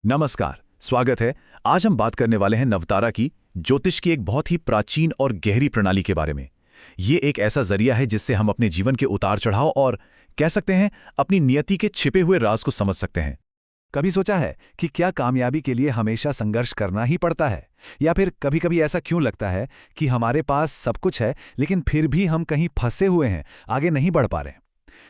नमस्कार, स्वागत है। आज हम बात करने वाले हैं नवतारा की, ज्योतिष की एक बहुत ही प्राचीन और गहरी प्रणाली के बारे में। ये एक ऐसा जरिया है जिससे हम अपने जीवन के उतार-चढ़ाव और कह सकते हैं अपनी नियति के छिपे हुए राज को समझ सकते हैं। कभी सोचा है कि क्या कामयाबी के लिए हमेशा संघर्ष करना ही पड़ता है? या फिर कभी-कभी ऐसा क्यों लगता है कि हमारे पास सब कुछ है लेकिन फिर भी हम कहीं फंसे हुए हैं, आगे नहीं बढ़ पा रहे हैं?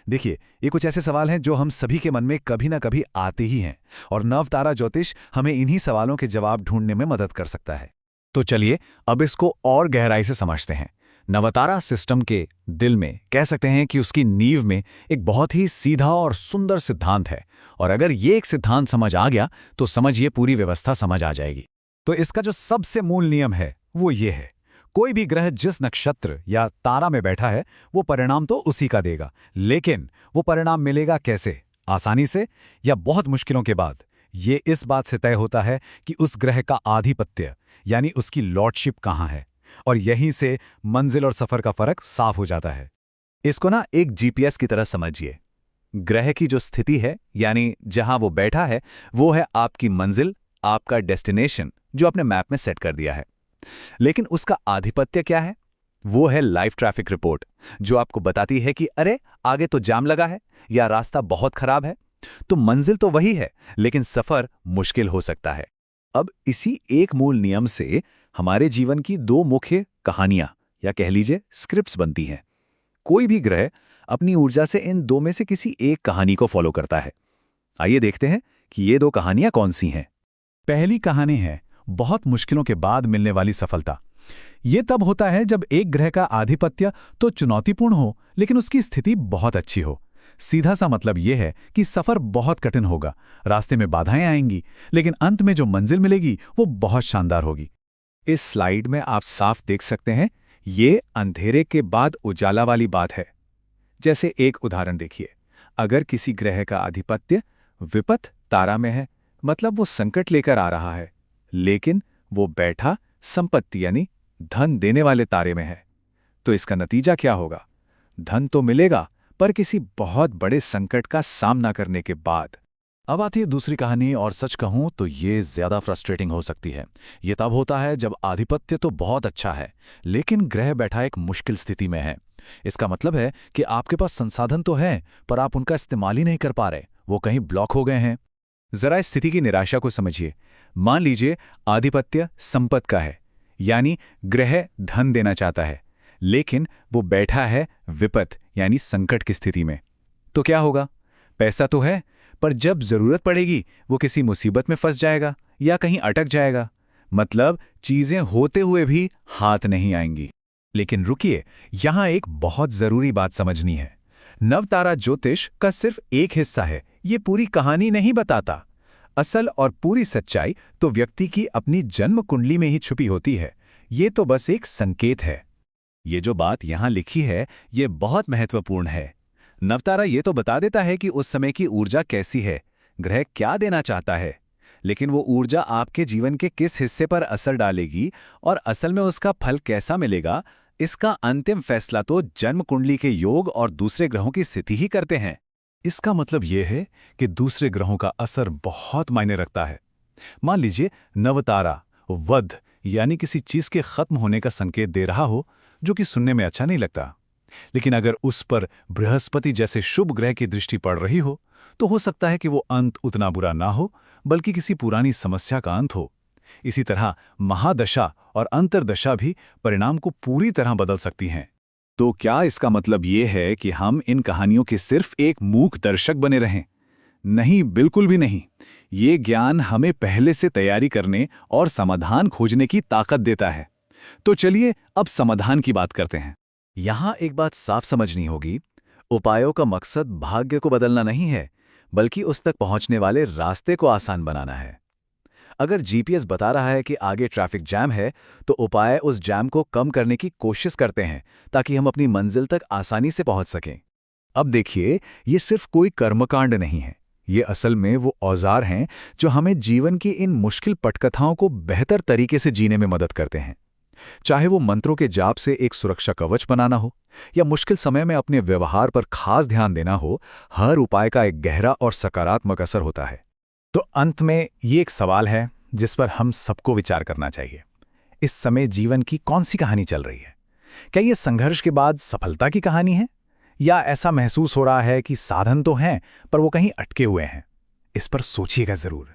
देखिए, ये कुछ ऐसे सवाल हैं जो हम सभी के मन में कभी ना कभी आते ही हैं, और नवतारा ज्योतिष हमें इन्हीं सवालों के जवाब ढूंढने में मदद कर सकता है। तो चलिए अब इसको और गहराई से समझते हैं। नवतारा सिस्टम के दिल में कह सकते हैं कि उसकी नींव में एक बहुत ही सीधा और सुंदर सिद्धांत है, और अगर ये एक सिद्धांत समझ आ गया तो समझिए पूरी व्यवस्था समझ आ जाएगी। तो इसका जो सबसे मूल नियम है वो ये है, कोई भी ग्रह जिस नक्षत्र या तारा में बैठा है वो परिणाम तो उसी का देगा, लेकिन वो परिणाम मिलेगा कैसे? आसानी से या बहुत मुश्किलों के बाद? ये इस बात से तय होता है कि उस ग्रह का आधिपत्य यानी उसकी लॉर्डशिप कहाँ है, और यहीं से मंजिल और सफर का फर्क साफ हो जाता है। इसको ना एक जीपीएस की तरह समझिए। ग्रह की जो स्थिति है यानी जहां वो बैठा है, वो है आपकी मंजिल, आपका डेस्टिनेशन जो आपने मैप में सेट कर दिया है। लेकिन उसका आधिपत्य क्या है? वो है लाइव ट्रैफिक रिपोर्ट, जो आपको बताती है कि अरे आगे तो जाम लगा है या रास्ता बहुत खराब है। तो मंजिल तो वही है, लेकिन सफर मुश्किल हो सकता है। अब इसी एक मूल नियम से हमारे जीवन की दो मुख्य कहानियां या कह लीजिए स्क्रिप्ट्स बनती हैं। कोई भी ग्रह अपनी ऊर्जा से इन दो में से किसी एक कहानी को फॉलो करता है। आइए देखते हैं कि ये दो कहानियां कौन सी हैं। पहली कहानी है बहुत मुश्किलों के बाद मिलने वाली सफलता। ये तब होता है जब एक ग्रह का आधिपत्य तो चुनौतीपूर्ण हो, लेकिन उसकी स्थिति बहुत अच्छी हो। सीधा सा मतलब यह है कि सफर बहुत कठिन होगा, रास्ते में बाधाएं आएंगी, लेकिन अंत में जो मंजिल मिलेगी वो बहुत शानदार होगी। इस स्लाइड में आप साफ देख सकते हैं, ये अंधेरे के बाद उजाला वाली बात है। जैसे एक उदाहरण देखिए, अगर किसी ग्रह का आधिपत्य विपथ तारा में है, मतलब वो संकट लेकर आ रहा है, लेकिन वो बैठा संपत्ति यानी धन देने वाले तारे में है, तो इसका नतीजा क्या होगा? धन तो मिलेगा, पर किसी बहुत बड़े संकट का सामना करने के बाद। अब आती है दूसरी कहानी, और सच कहूं तो ये ज्यादा फ्रस्ट्रेटिंग हो सकती है। ये तब होता है जब आधिपत्य तो बहुत अच्छा है, लेकिन ग्रह बैठा एक मुश्किल स्थिति में है। इसका मतलब है कि आपके पास संसाधन तो हैं, पर आप उनका इस्तेमाल ही नहीं कर पा रहे, वो कहीं ब्लॉक हो गए हैं। जरा इस स्थिति की निराशा को समझिए। मान लीजिए आधिपत्य संपत्ति का है, यानी ग्रह धन देना चाहता है, लेकिन वो बैठा है विपत यानी संकट की स्थिति में। तो क्या होगा? पैसा तो है, पर जब जरूरत पड़ेगी वो किसी मुसीबत में फंस जाएगा या कहीं अटक जाएगा। मतलब चीजें होते हुए भी हाथ नहीं आएंगी। लेकिन रुकिए, यहां एक बहुत जरूरी बात समझनी है। नवतारा ज्योतिष का सिर्फ एक हिस्सा है, ये पूरी कहानी नहीं बताता। असल और पूरी सच्चाई तो व्यक्ति की अपनी जन्म कुंडली में ही छुपी होती है। ये तो बस एक संकेत है। ये जो बात यहां लिखी है, ये बहुत महत्वपूर्ण है। नवतारा ये तो बता देता है कि उस समय की ऊर्जा कैसी है, ग्रह क्या देना चाहता है, लेकिन वो ऊर्जा आपके जीवन के किस हिस्से पर असर डालेगी और असल में उसका फल कैसा मिलेगा, इसका अंतिम फैसला तो जन्म कुंडली के योग और दूसरे ग्रहों की स्थिति ही करते हैं। इसका मतलब यह है कि दूसरे ग्रहों का असर बहुत मायने रखता है। मान लीजिए नवतारा वध यानी किसी चीज के खत्म होने का संकेत दे रहा हो, जो कि सुनने में अच्छा नहीं लगता, लेकिन अगर उस पर बृहस्पति जैसे शुभ ग्रह की दृष्टि पड़ रही हो, तो हो सकता है कि वो अंत उतना बुरा ना हो, बल्कि किसी पुरानी समस्या का अंत हो। इसी तरह महादशा और अंतर्दशा भी परिणाम को पूरी तरह बदल सकती हैं। तो क्या इसका मतलब ये है कि हम इन कहानियों के सिर्फ एक मूक दर्शक बने रहें? नहीं, बिल्कुल भी नहीं। ये ज्ञान हमें पहले से तैयारी करने और समाधान खोजने की ताकत देता है। तो चलिए अब समाधान की बात करते हैं। यहां एक बात साफ समझनी होगी, उपायों का मकसद भाग्य को बदलना नहीं है, बल्कि उस तक पहुंचने वाले रास्ते को आसान बनाना है। अगर जीपीएस बता रहा है कि आगे ट्रैफिक जैम है, तो उपाय उस जैम को कम करने की कोशिश करते हैं ताकि हम अपनी मंजिल तक आसानी से पहुंच सकें। अब देखिए, ये सिर्फ कोई कर्मकांड नहीं है, ये असल में वो औजार हैं जो हमें जीवन की इन मुश्किल पटकथाओं को बेहतर तरीके से जीने में मदद करते हैं। चाहे वो मंत्रों के जाप से एक सुरक्षा कवच बनाना हो या मुश्किल समय में अपने व्यवहार पर खास ध्यान देना हो, हर उपाय का एक गहरा और सकारात्मक असर होता है। तो अंत में ये एक सवाल है जिस पर हम सबको विचार करना चाहिए। इस समय जीवन की कौन सी कहानी चल रही है? क्या ये संघर्ष के बाद सफलता की कहानी है, या ऐसा महसूस हो रहा है कि साधन तो हैं पर वो कहीं अटके हुए हैं? इस पर सोचिएगा जरूर।